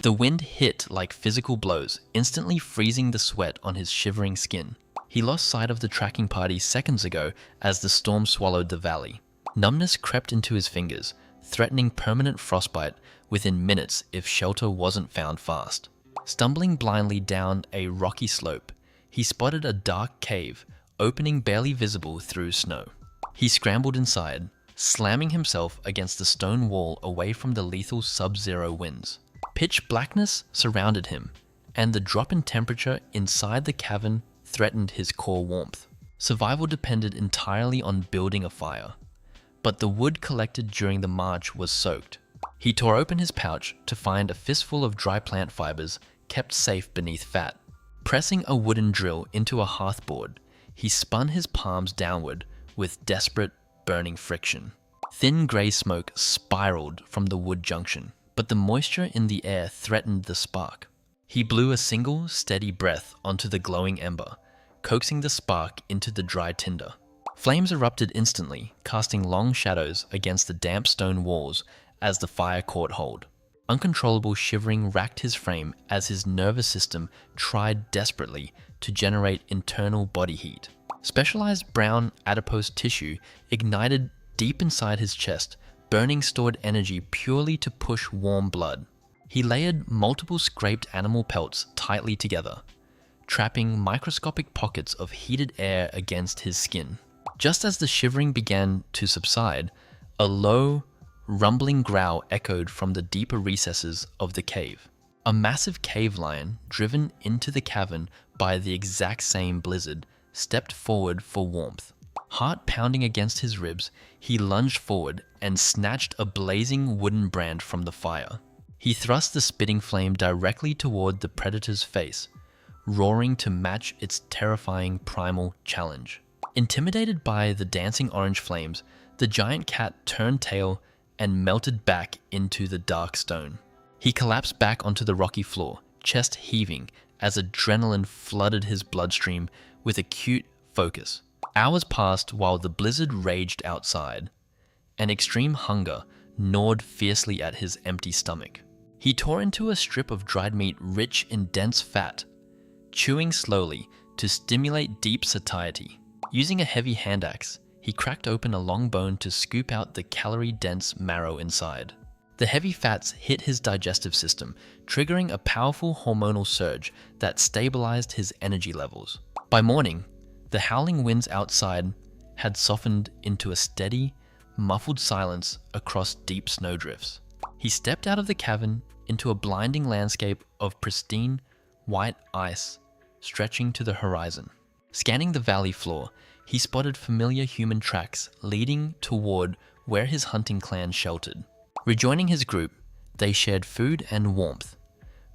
The wind hit like physical blows, instantly freezing the sweat on his shivering skin. He lost sight of the tracking party seconds ago as the storm swallowed the valley. Numbness crept into his fingers, threatening permanent frostbite within minutes if shelter wasn't found fast. Stumbling blindly down a rocky slope, he spotted a dark cave, opening barely visible through snow. He scrambled inside, slamming himself against the stone wall away from the lethal sub-zero winds. Pitch blackness surrounded him, and the drop in temperature inside the cavern threatened his core warmth. Survival depended entirely on building a fire, but the wood collected during the march was soaked. He tore open his pouch to find a fistful of dry plant fibers kept safe beneath fat. Pressing a wooden drill into a hearthboard, he spun his palms downward with desperate, burning friction. Thin grey smoke spiraled from the wood junction, but the moisture in the air threatened the spark. He blew a single, steady breath onto the glowing ember, coaxing the spark into the dry tinder. Flames erupted instantly, casting long shadows against the damp stone walls as the fire caught hold. Uncontrollable shivering racked his frame as his nervous system tried desperately to generate internal body heat. Specialized brown adipose tissue ignited deep inside his chest, burning stored energy purely to push warm blood. He layered multiple scraped animal pelts tightly together, trapping microscopic pockets of heated air against his skin. Just as the shivering began to subside, a low, rumbling growl echoed from the deeper recesses of the cave. A massive cave lion, driven into the cavern by the exact same blizzard, stepped forward for warmth. Heart pounding against his ribs, he lunged forward and snatched a blazing wooden brand from the fire. He thrust the spitting flame directly toward the predator's face, roaring to match its terrifying primal challenge. Intimidated by the dancing orange flames, the giant cat turned tail and melted back into the dark stone. He collapsed back onto the rocky floor, chest heaving as adrenaline flooded his bloodstream with acute focus. Hours passed while the blizzard raged outside, and extreme hunger gnawed fiercely at his empty stomach. He tore into a strip of dried meat rich in dense fat, chewing slowly to stimulate deep satiety. Using a heavy hand axe, he cracked open a long bone to scoop out the calorie-dense marrow inside. The heavy fats hit his digestive system, triggering a powerful hormonal surge that stabilized his energy levels. By morning, the howling winds outside had softened into a steady, muffled silence across deep snowdrifts. He stepped out of the cavern into a blinding landscape of pristine, white ice stretching to the horizon. Scanning the valley floor, he spotted familiar human tracks leading toward where his hunting clan sheltered. Rejoining his group, they shared food and warmth,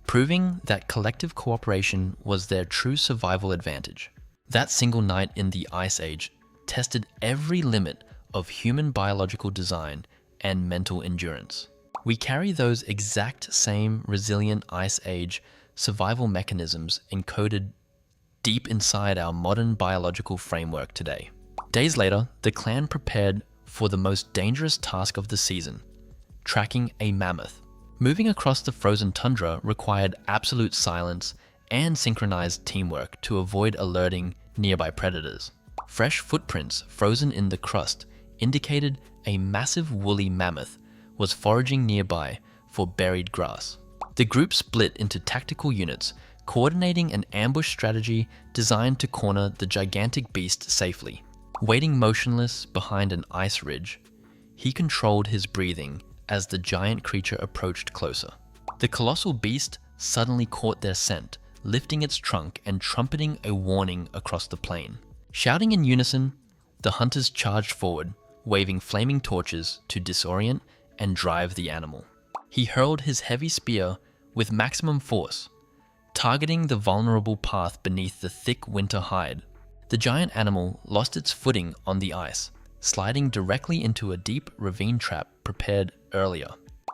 proving that collective cooperation was their true survival advantage. That single night in the Ice Age tested every limit of human biological design and mental endurance. We carry those exact same resilient Ice Age survival mechanisms encoded deep inside our modern biological framework today. Days later, the clan prepared for the most dangerous task of the season, tracking a mammoth. Moving across the frozen tundra required absolute silence and synchronized teamwork to avoid alerting nearby predators. Fresh footprints frozen in the crust indicated a massive woolly mammoth was foraging nearby for buried grass. The group split into tactical units, coordinating an ambush strategy designed to corner the gigantic beast safely. Waiting motionless behind an ice ridge, he controlled his breathing as the giant creature approached closer. The colossal beast suddenly caught their scent, lifting its trunk and trumpeting a warning across the plain. Shouting in unison, the hunters charged forward, waving flaming torches to disorient and drive the animal. He hurled his heavy spear with maximum force, targeting the vulnerable path beneath the thick winter hide. The giant animal lost its footing on the ice, sliding directly into a deep ravine trap prepared earlier.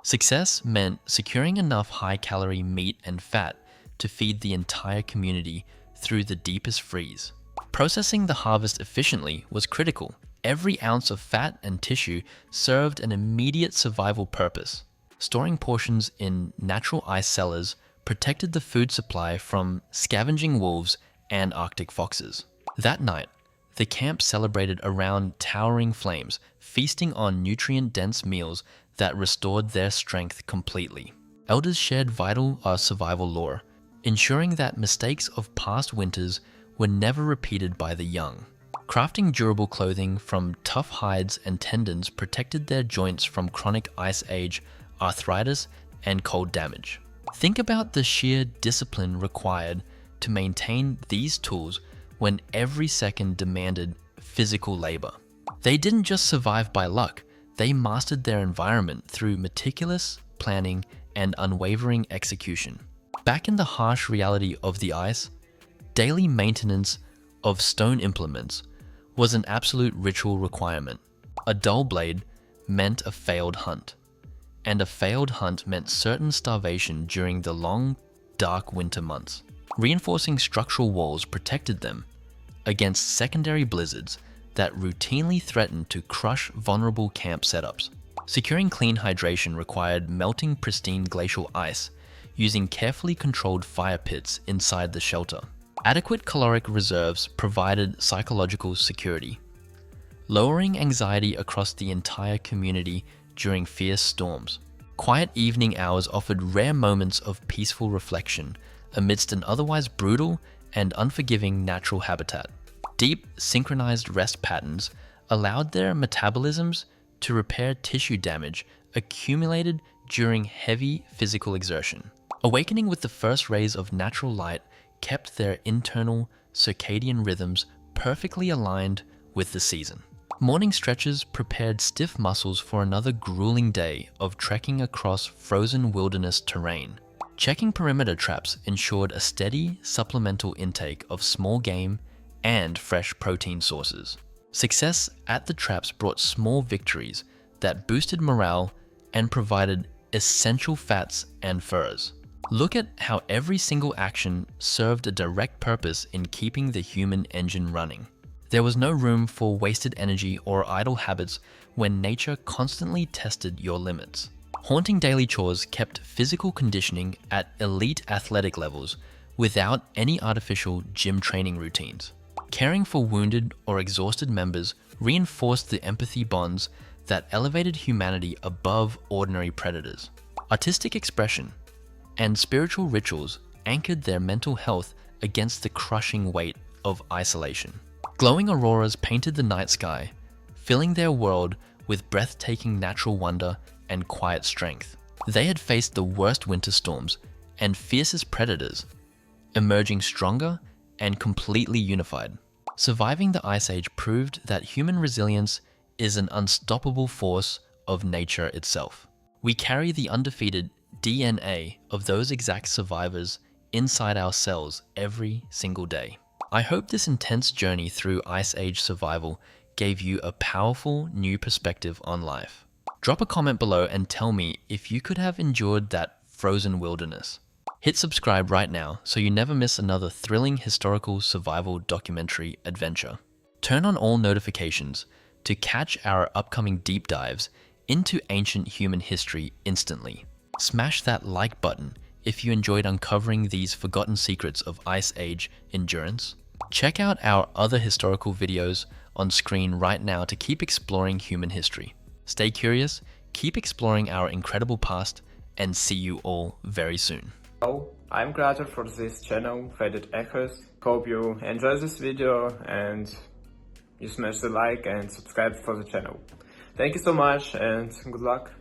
Success meant securing enough high-calorie meat and fat to feed the entire community through the deepest freeze. Processing the harvest efficiently was critical. Every ounce of fat and tissue served an immediate survival purpose. Storing portions in natural ice cellars protected the food supply from scavenging wolves and Arctic foxes. That night, the camp celebrated around towering flames, feasting on nutrient-dense meals that restored their strength completely. Elders shared vital survival lore, ensuring that mistakes of past winters were never repeated by the young. Crafting durable clothing from tough hides and tendons protected their joints from chronic ice age, arthritis, and cold damage. Think about the sheer discipline required to maintain these tools when every second demanded physical labor. They didn't just survive by luck, they mastered their environment through meticulous planning and unwavering execution. Back in the harsh reality of the ice, daily maintenance of stone implements was an absolute ritual requirement. A dull blade meant a failed hunt, and a failed hunt meant certain starvation during the long, dark winter months. Reinforcing structural walls protected them against secondary blizzards that routinely threatened to crush vulnerable camp setups. Securing clean hydration required melting pristine glacial ice, using carefully controlled fire pits inside the shelter. Adequate caloric reserves provided psychological security, lowering anxiety across the entire community during fierce storms. Quiet evening hours offered rare moments of peaceful reflection amidst an otherwise brutal and unforgiving natural habitat. Deep, synchronized rest patterns allowed their metabolisms to repair tissue damage accumulated during heavy physical exertion. Awakening with the first rays of natural light kept their internal circadian rhythms perfectly aligned with the season. Morning stretches prepared stiff muscles for another grueling day of trekking across frozen wilderness terrain. Checking perimeter traps ensured a steady supplemental intake of small game and fresh protein sources. Success at the traps brought small victories that boosted morale and provided essential fats and furs. Look at how every single action served a direct purpose in keeping the human engine running. There was no room for wasted energy or idle habits when nature constantly tested your limits. Haunting daily chores kept physical conditioning at elite athletic levels without any artificial gym training routines. Caring for wounded or exhausted members reinforced the empathy bonds that elevated humanity above ordinary predators. Artistic expression and spiritual rituals anchored their mental health against the crushing weight of isolation. Glowing auroras painted the night sky, filling their world with breathtaking natural wonder and quiet strength. They had faced the worst winter storms and fiercest predators, emerging stronger and completely unified. Surviving the Ice Age proved that human resilience is an unstoppable force of nature itself. We carry the undefeated DNA of those exact survivors inside our cells every single day. I hope this intense journey through Ice Age survival gave you a powerful new perspective on life. Drop a comment below and tell me if you could have endured that frozen wilderness. Hit subscribe right now so you never miss another thrilling historical survival documentary adventure. Turn on all notifications to catch our upcoming deep dives into ancient human history instantly. Smash that like button if you enjoyed uncovering these forgotten secrets of Ice Age endurance. Check out our other historical videos on screen right now to keep exploring human history. Stay curious, keep exploring our incredible past, and see you all very soon. Hello, I'm creator for this channel, Faded Echoes. Hope you enjoy this video and you smash the like and subscribe for the channel. Thank you so much and good luck.